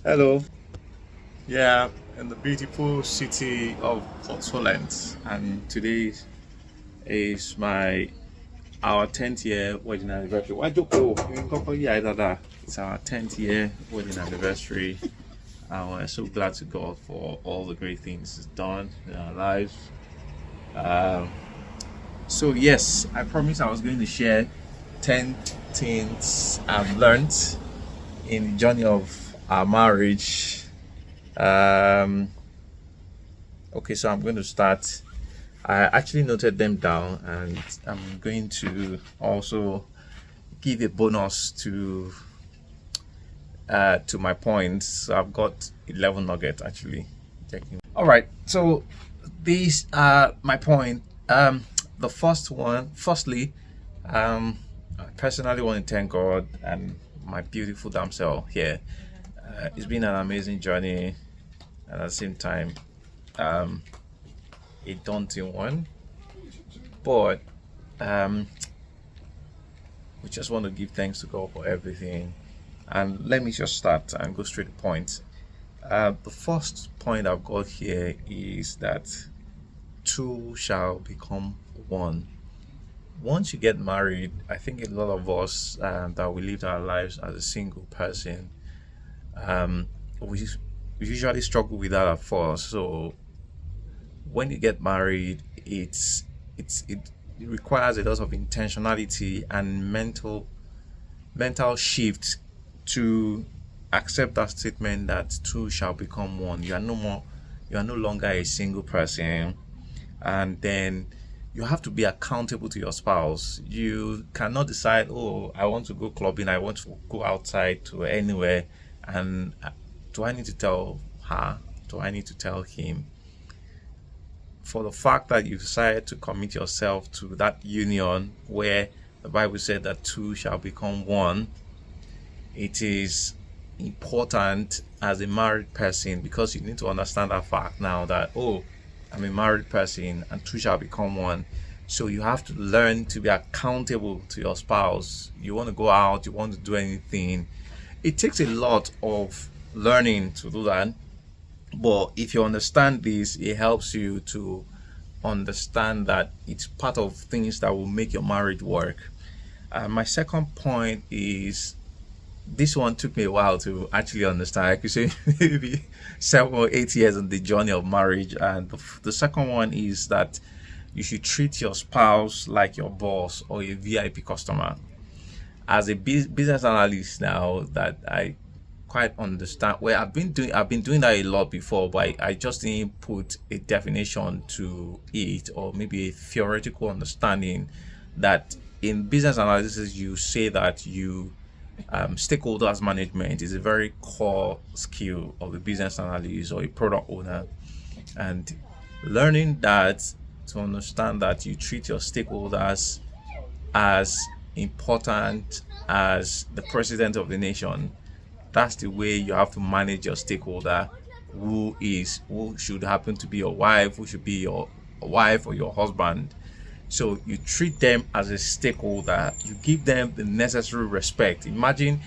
Hello. Yeah, in the beautiful city of Portland, and today is my our 10th year wedding anniversary. Why Joko? Yeah, it's our 10th year wedding anniversary, and we're so glad to God for all the great things He's done in our lives. Um, so yes, I promised I was going to share 10 things I've learned in the journey of our marriage. Um, Okay, so I'm going to start. I actually noted them down, and I'm going to also give a bonus to my points. So I've got 11 nuggets actually. Checking. All right, so these are my point. The first one, firstly, I personally want to thank God and my beautiful damsel here. It's been an amazing journey, and at the same time, um, a daunting one. But um, we just want to give thanks to God for everything. And let me just start and go straight to the point. The first point I've got here is that two shall become one. Once you get married, I think a lot of us that we lived our lives as a single person, um, we usually struggle with that at first. So when you get married, it requires a lot of intentionality and mental shift to accept that statement that two shall become one. You are no longer a single person, and then you have to be accountable to your spouse. You cannot decide, oh, I want to go clubbing, I want to go outside to anywhere, and do I need to tell her? Do I need to tell him? For the fact that you decided to commit yourself to that union where the Bible said that two shall become one, it is important as a married person, because you need to understand that fact now that, oh, I'm a married person and two shall become one. So you have to learn to be accountable to your spouse. You want to go out, you want to do anything. It takes a lot of learning to do that. But if you understand this, it helps you to understand that it's part of things that will make your marriage work. My second point is, this one took me a while to actually understand. I could say maybe 7 or 8 years in the journey of marriage. And the second one is that you should treat your spouse like your boss or a VIP customer. As a business analyst now, that I quite understand. Well, I've been doing that a lot before, but I just didn't put a definition to it, or maybe a theoretical understanding that in business analysis you say that you stakeholders management is a very core skill of a business analyst or a product owner, and learning that, to understand that you treat your stakeholders as important as the president of the nation. That's the way you have to manage your stakeholder, who should happen to be your wife, who should be your wife or your husband. So you treat them as a stakeholder, you give them the necessary respect. Imagine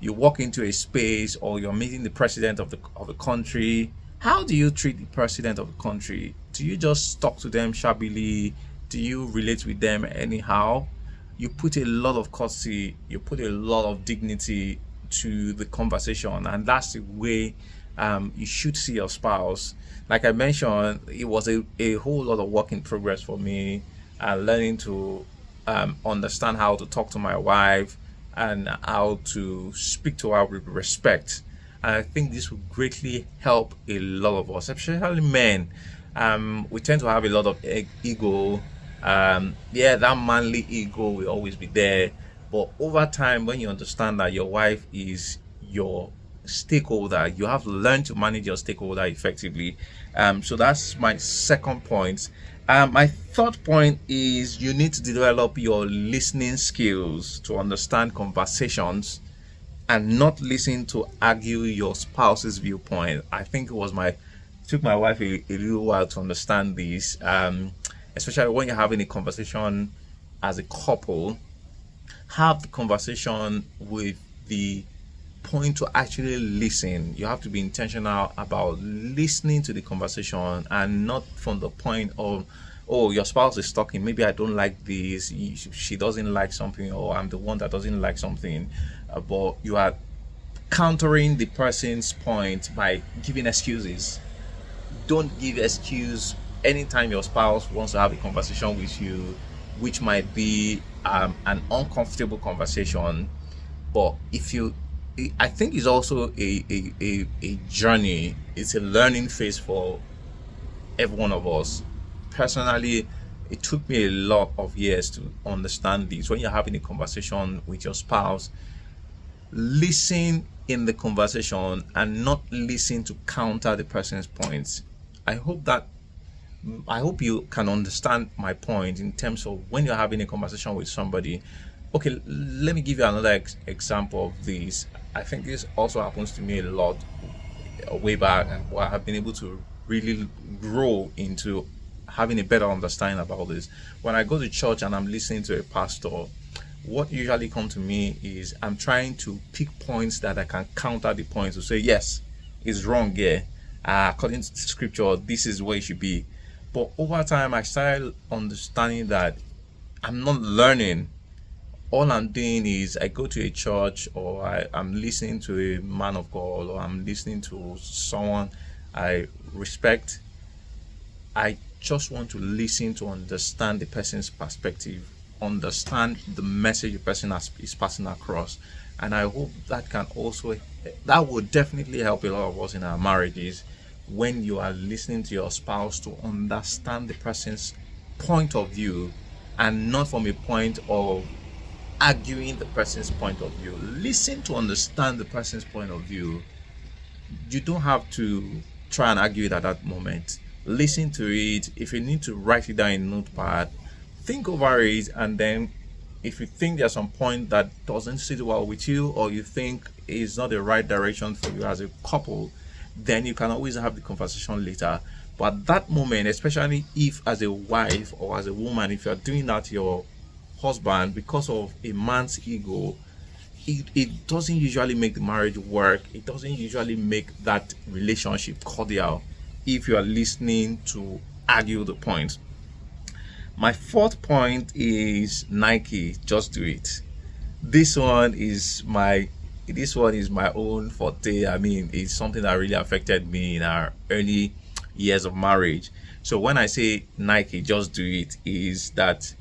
you walk into a space, or you're meeting the president of the country. How do you treat the president of the country? Do you just talk to them shabbily? Do you relate with them anyhow? You put a lot of courtesy, you put a lot of dignity to the conversation, and that's the way you should see your spouse. Like I mentioned, it was a whole lot of work in progress for me, learning to understand how to talk to my wife and how to speak to her with respect. And I think this will greatly help a lot of us, especially men. We tend to have a lot of ego. Yeah, that manly ego will always be there. But over time, when you understand that your wife is your stakeholder, you have to learn to manage your stakeholder effectively. So that's my second point. My third point is, you need to develop your listening skills to understand conversations and not listen to argue your spouse's viewpoint. I think it took my wife a little while to understand this, especially when you're having a conversation as a couple. Have the conversation with the point to actually listen. You have to be intentional about listening to the conversation, and not from the point of, oh, your spouse is talking, maybe I don't like this, she doesn't like something, or I'm the one that doesn't like something. But you are countering the person's point by giving excuses. Don't give excuse anytime your spouse wants to have a conversation with you, which might be an uncomfortable conversation. But if you, I think it's also a journey. It's a learning phase for every one of us. Personally, it took me a lot of years to understand this. When you're having a conversation with your spouse, listen in the conversation and not listen to counter the person's points. I hope you can understand my point in terms of when you're having a conversation with somebody. Okay, let me give you another example of this. I think this also happens to me a lot way back, and I have been able to really grow into having a better understanding about this. When I go to church and I'm listening to a pastor, what usually comes to me is I'm trying to pick points that I can counter the points to say, yes, it's wrong here. According to scripture, this is where it should be. But over time, I started understanding that I'm not learning. All I'm doing is I go to a church, or I'm listening to a man of God, or I'm listening to someone I respect. I just want to listen to understand the person's perspective, understand the message the person is passing across. And I hope that will definitely help a lot of us in our marriages, when you are listening to your spouse, to understand the person's point of view, and not from a point of arguing the person's point of view. Listen to understand the person's point of view. You don't have to try and argue it at that moment. Listen to it. If you need to write it down in a notepad, think over it, and then if you think there's some point that doesn't sit well with you, or you think is not the right direction for you as a couple, then you can always have the conversation later. But at that moment, especially if as a wife or as a woman, if you're doing that to your husband because of a man's ego, it doesn't usually make the marriage work. It doesn't usually make that relationship cordial if you are listening to argue the point. My fourth point is Nike, just do it. This one is my own forte. I mean, it's something that really affected me in our early years of marriage. So when I say Nike, just do it, is that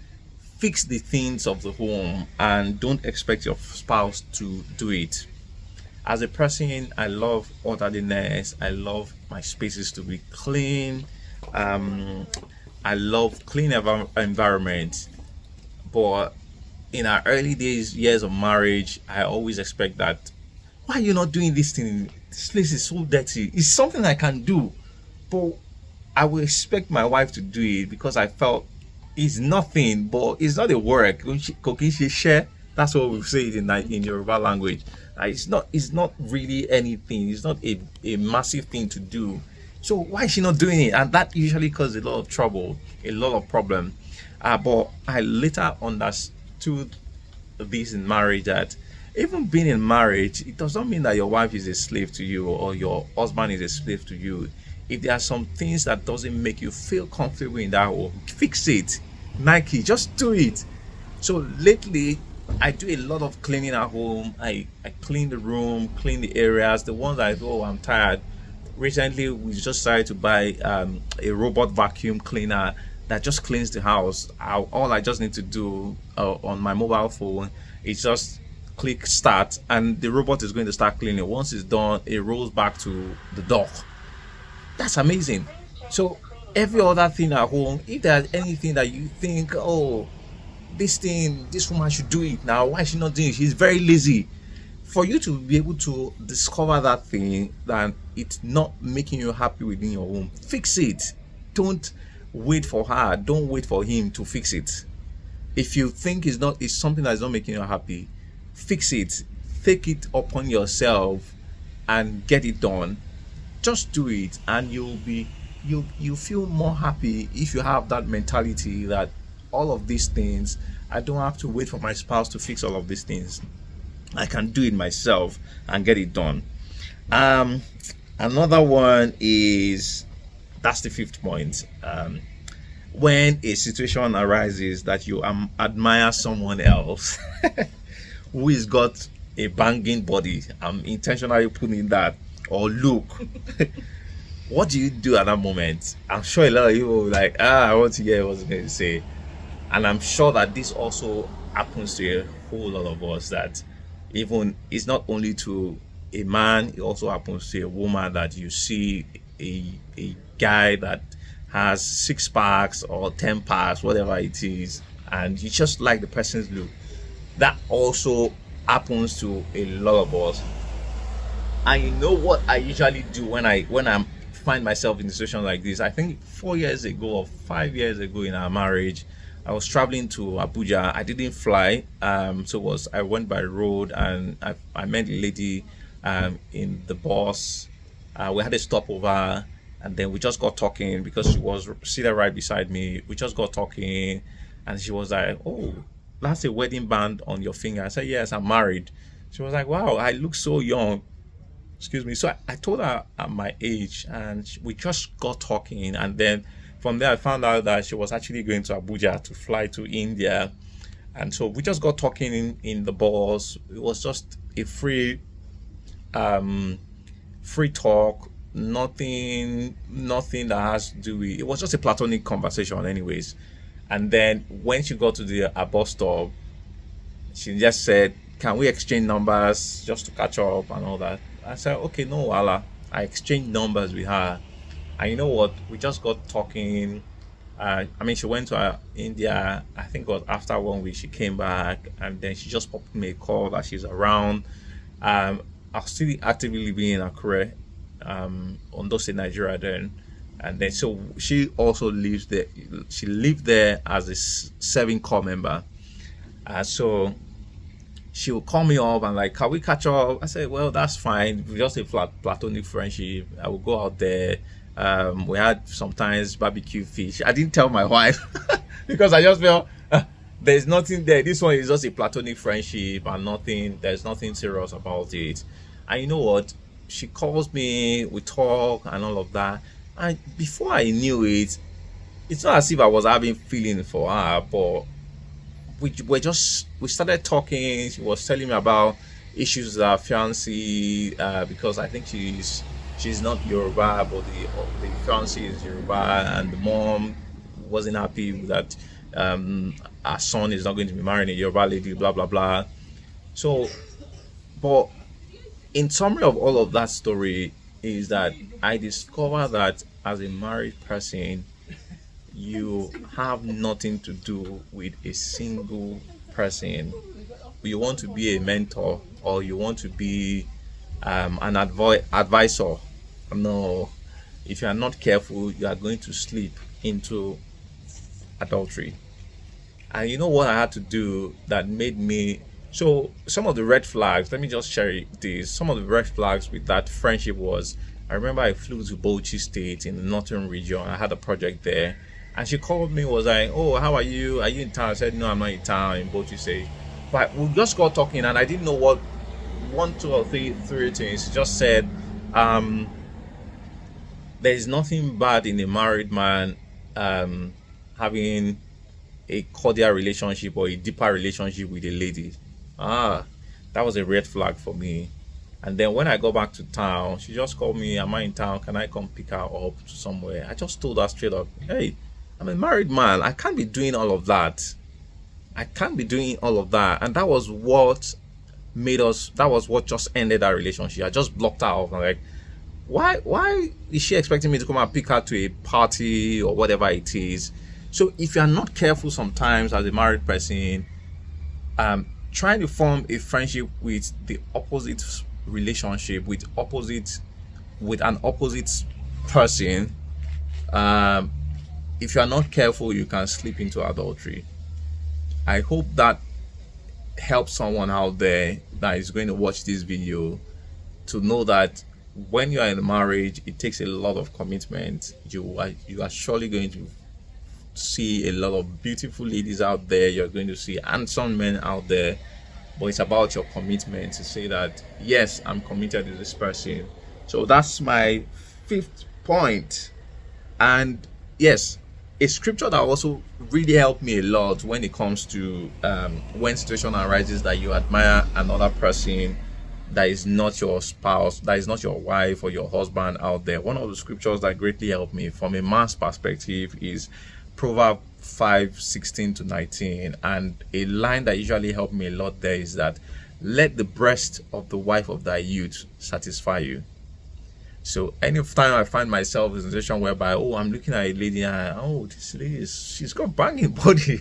fix the things of the home and don't expect your spouse to do it. As a person, I love orderliness. I love my spaces to be clean. I love clean environment. But in our early years of marriage, I always expect that, why are you not doing this thing? This place is so dirty. It's something I can do, but I will expect my wife to do it because I felt it's nothing, but it's not a work. That's what we say it in Yoruba language. It's not really anything. It's not a massive thing to do. So why is she not doing it? And that usually causes a lot of trouble, a lot of problem. But I later understood this in marriage, that even being in marriage, it does not mean that your wife is a slave to you or your husband is a slave to you. If there are some things that doesn't make you feel comfortable in that home, fix it. Nike, just do it. So lately, I do a lot of cleaning at home. I clean the room, clean the areas, the ones I thought, I'm tired. Recently, we just decided to buy a robot vacuum cleaner that just cleans the house. All I just need to do on my mobile phone is just click start, and the robot is going to start cleaning. Once it's done, it rolls back to the dock. That's amazing. So every other thing at home, if there's anything that you think, oh, this woman should do it now, why is she not doing it? She's very lazy. For you to be able to discover that thing, that it's not making you happy within your home, fix it. Don't wait for her. Don't wait for him to fix it. If you think it's something that's not making you happy, fix it. Take it upon yourself and get it done. Just do it, and you'll feel more happy if you have that mentality that all of these things, I don't have to wait for my spouse to fix all of these things. I can do it myself and get it done. Um, Another one is, that's the fifth point. When a situation arises that you admire someone else who has got a banging body, I'm intentionally putting that, or look, what do you do at that moment? I'm sure a lot of you will be like, I want to hear what I was going to say. And I'm sure that this also happens to a whole lot of us, that even it's not only to a man, it also happens to a woman, that you see a guy that has 6 packs or 10 packs, whatever it is, and you just like the person's look. That also happens to a lot of us. And you know what I usually do when I find myself in a situation like this? I think 4 years ago or 5 years ago in our marriage, I was traveling to Abuja. I didn't fly, I went by road, and I met a lady in the bus. We had a stopover, and then we just got talking because she was seated right beside me. We just got talking, and she was like, "Oh, that's a wedding band on your finger." I said, "Yes, I'm married." She was like, "Wow, I look so young." Excuse me. So I told her at my age, and we just got talking, and then from there I found out that she was actually going to Abuja to fly to India, and so we just got talking in the bus. It was just a free talk, nothing that has to do with, it was just a platonic conversation anyways. And then when she got to the bus stop, she just said, "Can we exchange numbers just to catch up and all that?" I said, "Okay, no wala." I exchanged numbers with her, and you know what, we just got talking. She went to India. I think it was after 1 week she came back, and then she just popped me a call that she's around. I was still actively living in Akure, Ondo State, Nigeria then, and then so she also lives there. She lived there as a serving corps member, so she would call me up and like, "Can we catch up?" I said, "Well, that's fine. We're just a platonic friendship. I will go out there." We had sometimes barbecue fish. I didn't tell my wife because I just felt there's nothing there. This one is just a platonic friendship and there's nothing serious about it. And you know what? She calls me, we talk and all of that. And before I knew it, it's not as if I was having feeling for her, but we started talking. She was telling me about issues with her fiancé, because I think she's not Yoruba, but the fiancé is Yoruba, and the mom wasn't happy with that. Our son is not going to be marrying a Yoruba lady, blah blah blah. So, but in summary of all of that story is that I discovered that as a married person, you have nothing to do with a single person. You want to be a mentor, or you want to be an advisor. No, if you are not careful, you are going to slip into adultery. And you know what I had to do that made me, so some of the red flags, let me just share this. Some of the red flags with that friendship was, I remember I flew to Bauchi State in the northern region. I had a project there, and she called me, was like, "Oh, how are you? Are you in town?" I said, "No, I'm not in town, I'm in Bauchi State." But we just got talking, and I didn't know what one, two, or three things. She just said, "There's nothing bad in a married man having a cordial relationship or a deeper relationship with a lady." That was a red flag for me. And then when I go back to town, she just called me, "Am I in town? Can I come pick her up to somewhere?" I just told her straight up, "Hey, I'm a married man. I can't be doing all of that. And that was what just ended our relationship. I just blocked her off. I'm like, why is she expecting me to come and pick her to a party or whatever it is? So if you're not careful sometimes as a married person, trying to form a friendship with the opposite relationship, with an opposite person, if you are not careful, you can slip into adultery. I hope that helps someone out there that is going to watch this video to know that when you are in a marriage, it takes a lot of commitment. You are surely going to see a lot of beautiful ladies out there. You're going to see handsome men out there, but it's about your commitment to say that yes, I'm committed to this person. So that's my fifth point. And yes, a scripture that also really helped me a lot when it comes to when situation arises that you admire another person that is not your spouse, that is not your wife or your husband out there. One of the scriptures that greatly helped me from a man's perspective is Proverbs 5:16 to 19. And a line that usually helped me a lot there is that let the breast of the wife of thy youth satisfy you. So anytime I find myself in a situation whereby, oh, I'm looking at a lady and oh, this lady she's got banging body.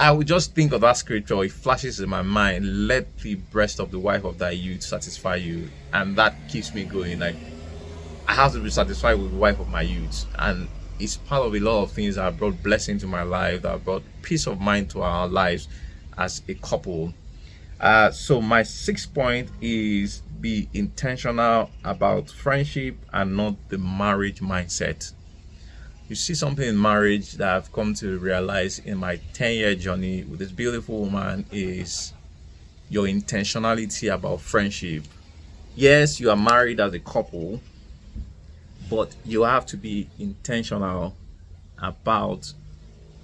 I would just think of that scripture. It flashes in my mind. Let the breast of the wife of thy youth satisfy you, and that keeps me going. Like, I have to be satisfied with the wife of my youth, and it's part of a lot of things that have brought blessing to my life, that have brought peace of mind to our lives as a couple. So my sixth point is be intentional about friendship and not the marriage mindset. You see something in marriage that I've come to realize in my 10-year journey with this beautiful woman is your intentionality about friendship. Yes, you are married as a couple, but you have to be intentional about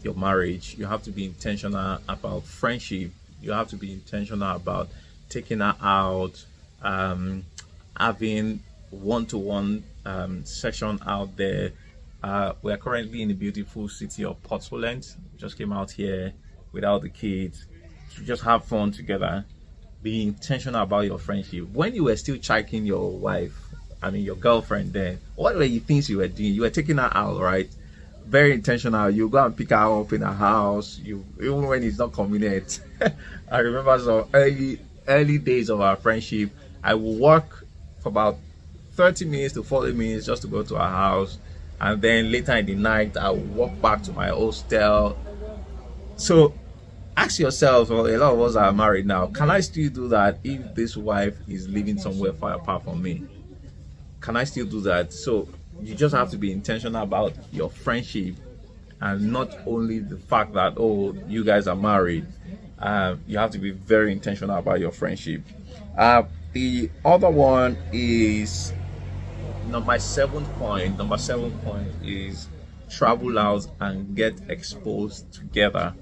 your marriage. You have to be intentional about friendship. You have to be intentional about taking her out, having one-to-one session out there. We are currently in the beautiful city of Portland. We just came out here without the kids to just have fun together. Be intentional about your friendship. When you were still checking your wife, your girlfriend, then what were you things you were doing? You were taking her out, right? Very intentional. You go and pick her up in her house. You, even when it's not convenient. I remember some early days of our friendship. I would walk for about 30 minutes to 40 minutes just to go to her house, and then later in the night I would walk back to my hostel. So ask yourself, well, a lot of us are married now, can I still do that if this wife is living somewhere far apart from me? Can I still do that? So you just have to be intentional about your friendship, and not only the fact that, oh, you guys are married. You have to be very intentional about your friendship. The other one is number seven point is travel out and get exposed together.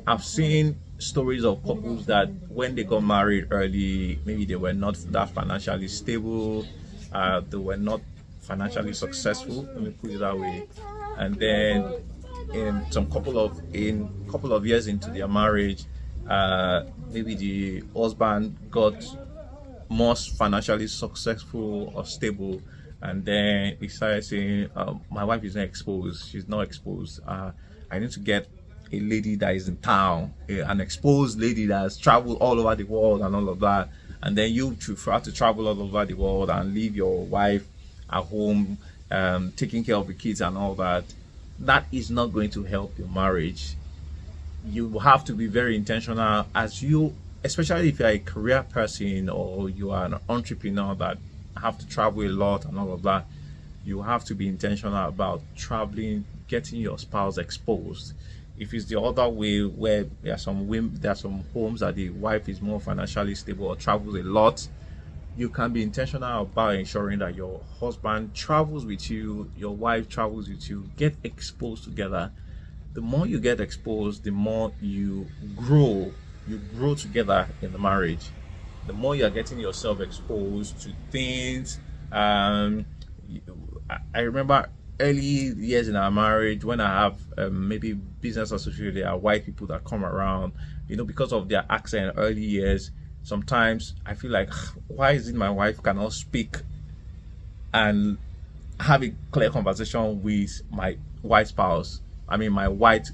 I've seen stories of couples that when they got married early, maybe they were not that financially stable, they were not financially successful, let me put it that way, and then in couple of years into their marriage, maybe the husband got more financially successful or stable, and then he started saying, my wife is not exposed, she's not exposed, I need to get a lady that is in town, an exposed lady that has traveled all over the world and all of that. And then you prefer to travel all over the world and leave your wife at home, taking care of the kids and all that. That is not going to help your marriage. You have to be very intentional, especially if you're a career person or you are an entrepreneur that have to travel a lot and all of that. You have to be intentional about traveling, getting your spouse exposed. If it's the other way, where there are some homes that the wife is more financially stable or travels a lot, you can be intentional about ensuring that your husband travels with you, your wife travels with you, get exposed together. The more you get exposed, the more you grow together in the marriage. The more you're getting yourself exposed to things. I remember early years in our marriage, when I have maybe business associates, there are white people that come around, because of their accent early years. Sometimes I feel like, why is it my wife cannot speak and have a clear conversation with my white spouse? My white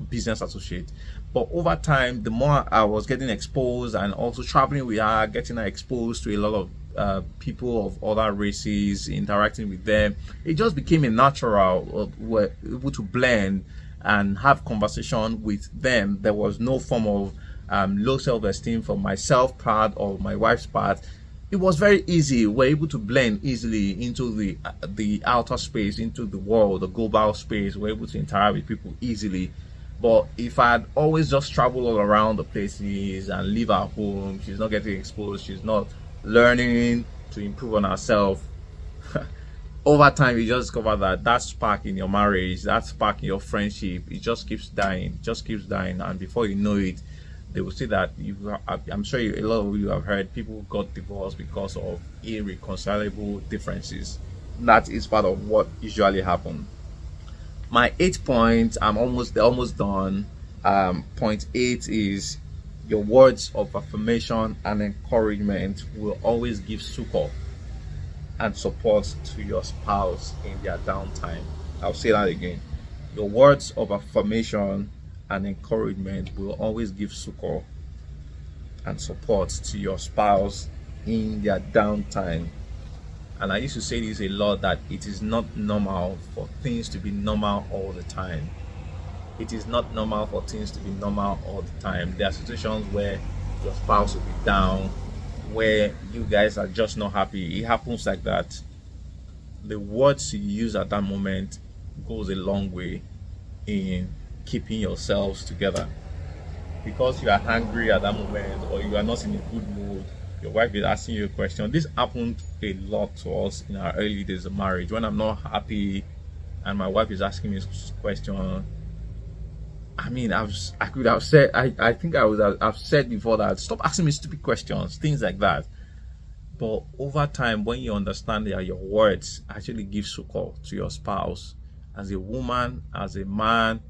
business associate. But over time, the more I was getting exposed and also traveling with her, getting her exposed to a lot of people of other races, interacting with them, it just became a natural. We're able to blend and have conversation with them. There was no form of low self-esteem from myself part or my wife's part. It was very easy. We're able to blend easily into the outer space, into the world, the global space. We're able to interact with people easily. But if I'd always just travel all around the places and leave her home, she's not getting exposed, she's not learning to improve on herself. Over time, you just discover that that spark in your marriage, that spark in your friendship, it just keeps dying, just keeps dying, and before you know it, they will say that I'm sure a lot of you have heard people got divorced because of irreconcilable differences. That is part of what usually happens. My 8 point, I'm almost done. Point 8 is your words of affirmation and encouragement will always give succor and support to your spouse in their downtime. I'll say that again. Your words of affirmation and encouragement will always give succor and support to your spouse in their downtime. And I used to say this a lot, that it is not normal for things to be normal all the time. It is not normal for things to be normal all the time. There are situations where your spouse will be down, where you guys are just not happy. It happens like that. The words you use at that moment goes a long way in keeping yourselves together. Because you are angry at that moment, or you are not in a good mood, your wife is asking you a question. This happened a lot to us in our early days of marriage. When I'm not happy and my wife is asking me a question, I mean, I could have said, I think I've said before that, stop asking me stupid questions, things like that. But over time, when you understand that your words actually give succor to your spouse, as a woman, as a man,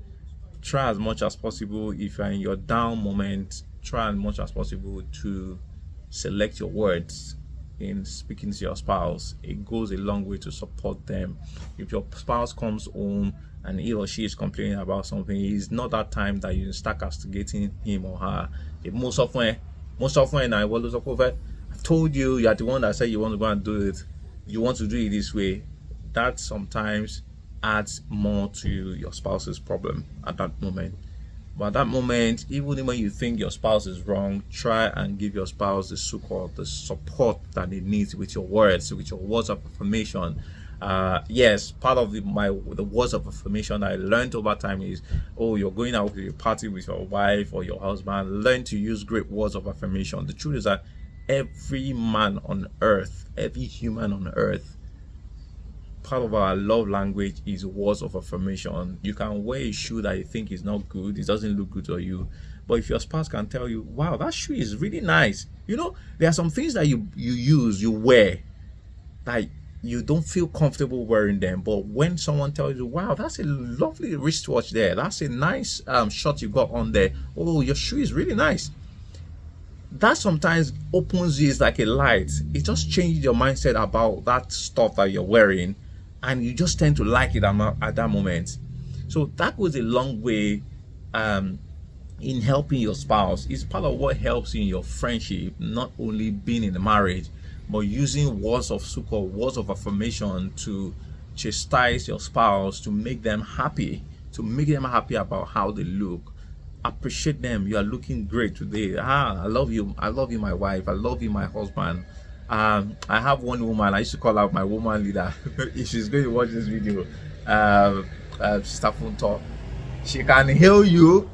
try as much as possible, if you're in your down moment, try as much as possible to select your words in speaking to your spouse. It goes a long way to support them. If your spouse comes home and he or she is complaining about something, it's not that time that you start castigating him or her. Most often I told you, you're the one that said you want to go and do it, you want to do it this way. That sometimes adds more to your spouse's problem at that moment. But at that moment, even when you think your spouse is wrong, try and give your spouse the support that they need with your words of affirmation. Yes, part of the words of affirmation I learned over time is, oh, you're going out to a party with your wife or your husband, learn to use great words of affirmation. The truth is that every man on earth, every human on earth, part of our love language is words of affirmation. You can wear a shoe that you think is not good, it doesn't look good on you, but if your spouse can tell you, wow, that shoe is really nice. You know, there are some things that you wear that you don't feel comfortable wearing them, but when someone tells you, wow, that's a lovely wristwatch there, that's a nice shirt you got on there, oh, your shoe is really nice, that sometimes opens you. It's like a light. It just changes your mindset about that stuff that you're wearing, and you just tend to like it at that moment. So that goes a long way in helping your spouse. It's part of what helps in your friendship, not only being in the marriage, but using words of succor, words of affirmation to chastise your spouse, to make them happy about how they look. Appreciate them. You are looking great today. I love you, my wife, I love you, my husband. I have one woman, I used to call out my woman leader. If she's going to watch this video, Sister Funto, she can heal you.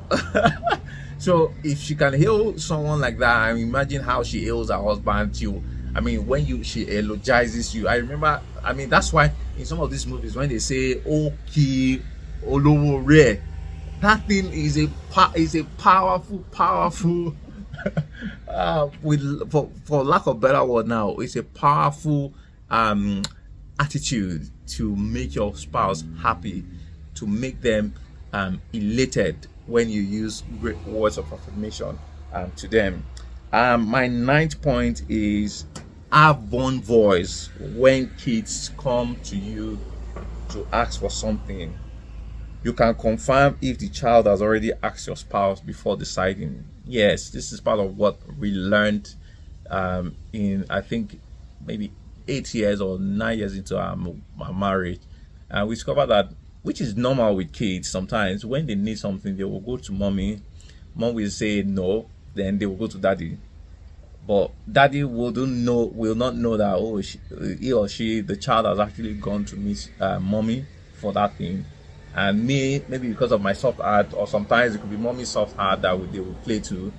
So if she can heal someone like that, I imagine how she heals her husband too. I mean, when she eulogizes you, I remember, I mean, that's why in some of these movies, when they say "Oki Olowo Re," that thing is a powerful for lack of better word now, it's a powerful attitude to make your spouse happy, to make them elated when you use great words of affirmation to them. My 9th point is have one voice when kids come to you to ask for something. You can confirm if the child has already asked your spouse before deciding. Yes, this is part of what we learned in, I think, maybe 8 years or 9 years into our marriage. And we discovered that, which is normal with kids, sometimes when they need something, they will go to mommy. Mom will say no, then they will go to daddy. But daddy will not know that, he or she, the child has actually gone to meet mommy for that thing. and me, maybe because of my soft heart, or sometimes it could be mommy's soft heart that they would play to,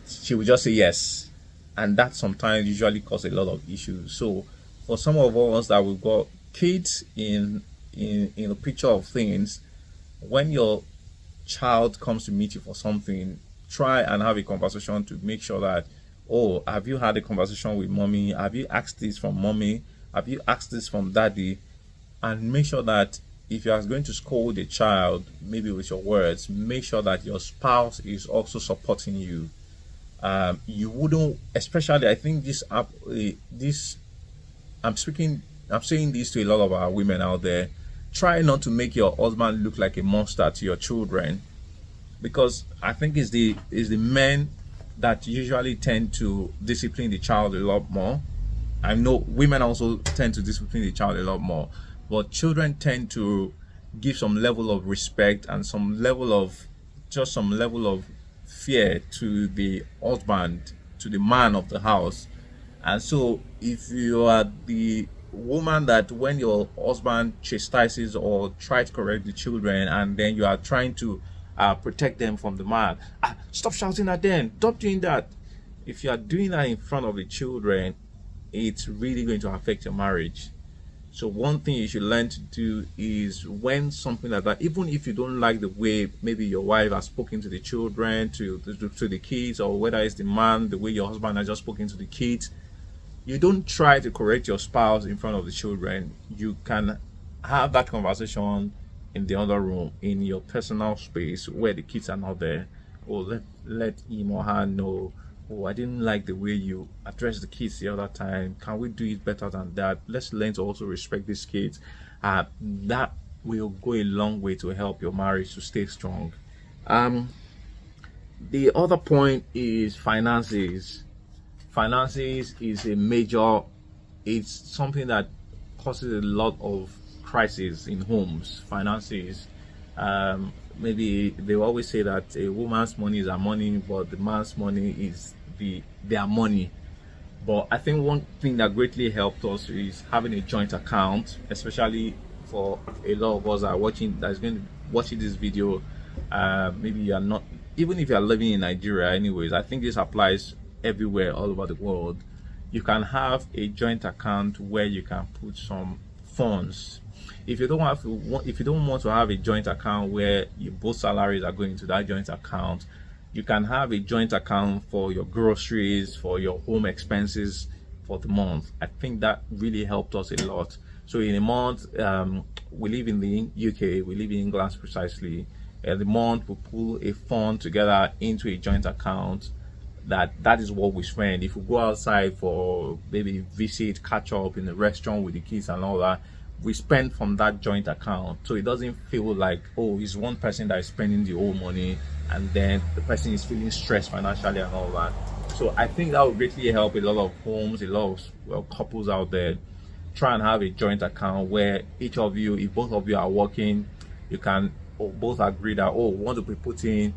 she would just say yes, and that sometimes usually cause a lot of issues. So for some of us that we've got kids in a picture of things, when your child comes to meet you for something, try and have a conversation to make sure that, oh, have you had a conversation with mommy? Have you asked this from mommy? Have you asked this from daddy? And make sure that if you are going to scold a child, maybe with your words, make sure that your spouse is also supporting you. You wouldn't, especially, I think I'm saying this to a lot of our women out there. Try not to make your husband look like a monster to your children, because I think it's the men that usually tend to discipline the child a lot more. I know women also tend to discipline the child a lot more, but children tend to give some level of respect and some level of fear to the husband, to the man of the house. And so if you are the woman that when your husband chastises or try to correct the children, and then you are trying to protect them from the man, stop shouting at them, stop doing that. If you are doing that in front of the children, it's really going to affect your marriage. So one thing you should learn to do is, when something like that, even if you don't like the way maybe your wife has spoken to the children, to the kids, or whether it's the man, the way your husband has just spoken to the kids, you don't try to correct your spouse in front of the children. You can have that conversation in the other room, in your personal space where the kids are not there. Or let him or her know, oh, I didn't like the way you addressed the kids the other time. Can we do it better than that? Let's learn to also respect these kids. That will go a long way to help your marriage to stay strong. The other point is finances. Finances is it's something that causes a lot of crisis in homes. Finances, maybe they always say that a woman's money is her money, but the man's money is their money. But I think one thing that greatly helped us is having a joint account, especially for a lot of us that are watching, that's going to watching this video. Maybe you are not, even if you are living in Nigeria anyways, I think this applies everywhere all over the world. You can have a joint account where you can put some funds. If you don't want to have a joint account where both salaries are going to that joint account, you can have a joint account for your groceries, for your home expenses for the month. I think that really helped us a lot. So in a month, we live in the UK, we live in England precisely. The month we pull a fund together into a joint account. That is what we spend. If we go outside for maybe visit, catch up in the restaurant with the kids and all that, we spend from that joint account. So it doesn't feel like, oh, it's one person that is spending the whole money and then the person is feeling stressed financially and all that. So I think that would greatly help a lot of homes, a lot of couples out there. Try and have a joint account where each of you, if both of you are working, you can both agree that, oh, we want to be putting,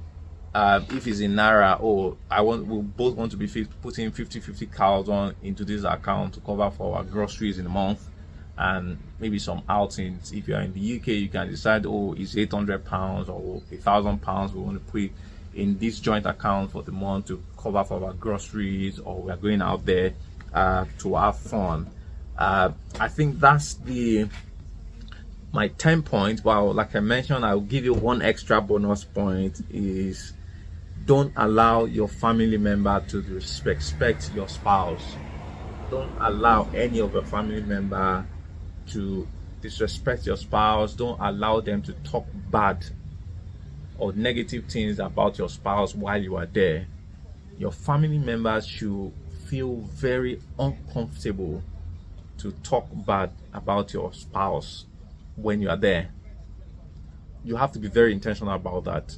if it's in Naira, we both want to be putting 50,000 into this account to cover for our groceries in a month, and maybe some outings. If you are in the UK, you can decide, oh, it's £800 or £1,000 we want to put in this joint account for the month to cover for our groceries, or we are going out there to have fun. I think that's my 10 points. Well, like I mentioned, I'll give you one extra bonus point is, don't allow your family member to disrespect your spouse. Don't allow any of your family member to disrespect your spouse. Don't allow them to talk bad or negative things about your spouse while you are there. Your family members should feel very uncomfortable to talk bad about your spouse when you are there. You have to be very intentional about that,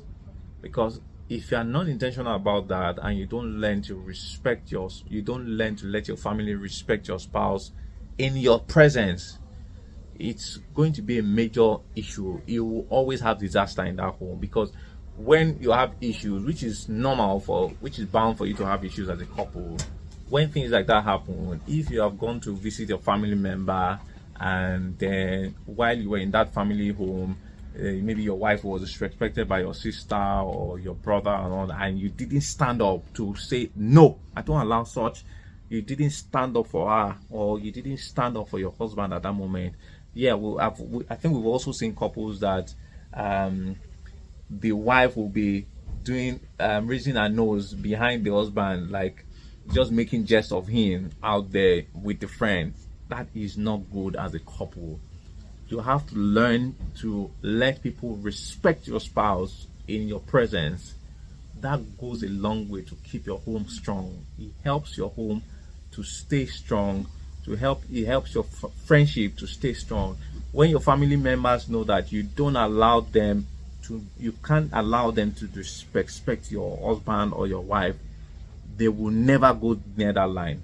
because if you are not intentional about that and you don't learn to let your family respect your spouse in your presence, it's going to be a major issue. You will always have disaster in that home, because when you have issues, which is bound for you to have issues as a couple, when things like that happen, if you have gone to visit your family member and then while you were in that family home, maybe your wife was disrespected by your sister or your brother and all that, and you didn't stand up to say no, I don't allow such. You didn't stand up for her, or you didn't stand up for your husband at that moment. Yeah, I think we've also seen couples that the wife will be doing raising her nose behind the husband, like just making jest of him out there with the friend. That is not good as a couple. You have to learn to let people respect your spouse in your presence. That goes a long way to keep your home strong. It helps your home to stay strong. It helps your friendship to stay strong. When your family members know that you can't allow them to disrespect your husband or your wife, they will never go near that line.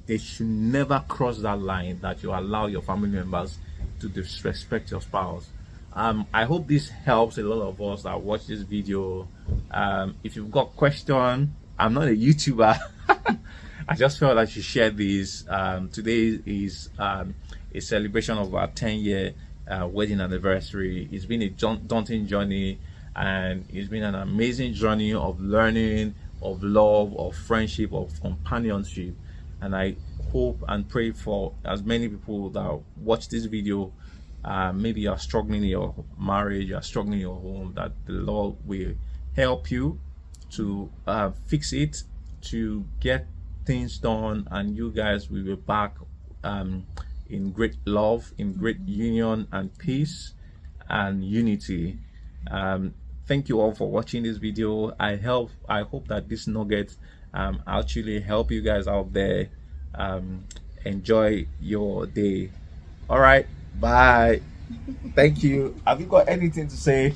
They should never cross that line that you allow your family members to disrespect your spouse. I hope this helps a lot of us that watch this video. If you've got question, I'm not a YouTuber. I just felt I should share this. Today is a celebration of our 10-year wedding anniversary. It's been a daunting journey, and it's been an amazing journey of learning, of love, of friendship, of companionship. And I hope and pray for as many people that watch this video. Maybe you're struggling in your marriage, you're struggling in your home, that the Lord will help you to fix it, to get things done, and you guys will be back in great love, in great union and peace and unity. Thank you all for watching this video. I hope that this nugget actually help you guys out there. Enjoy your day. All right, bye. Thank you. Have you got anything to say?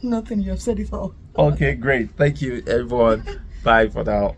Nothing, you have said it all. Okay, great. Thank you, everyone. Bye for now.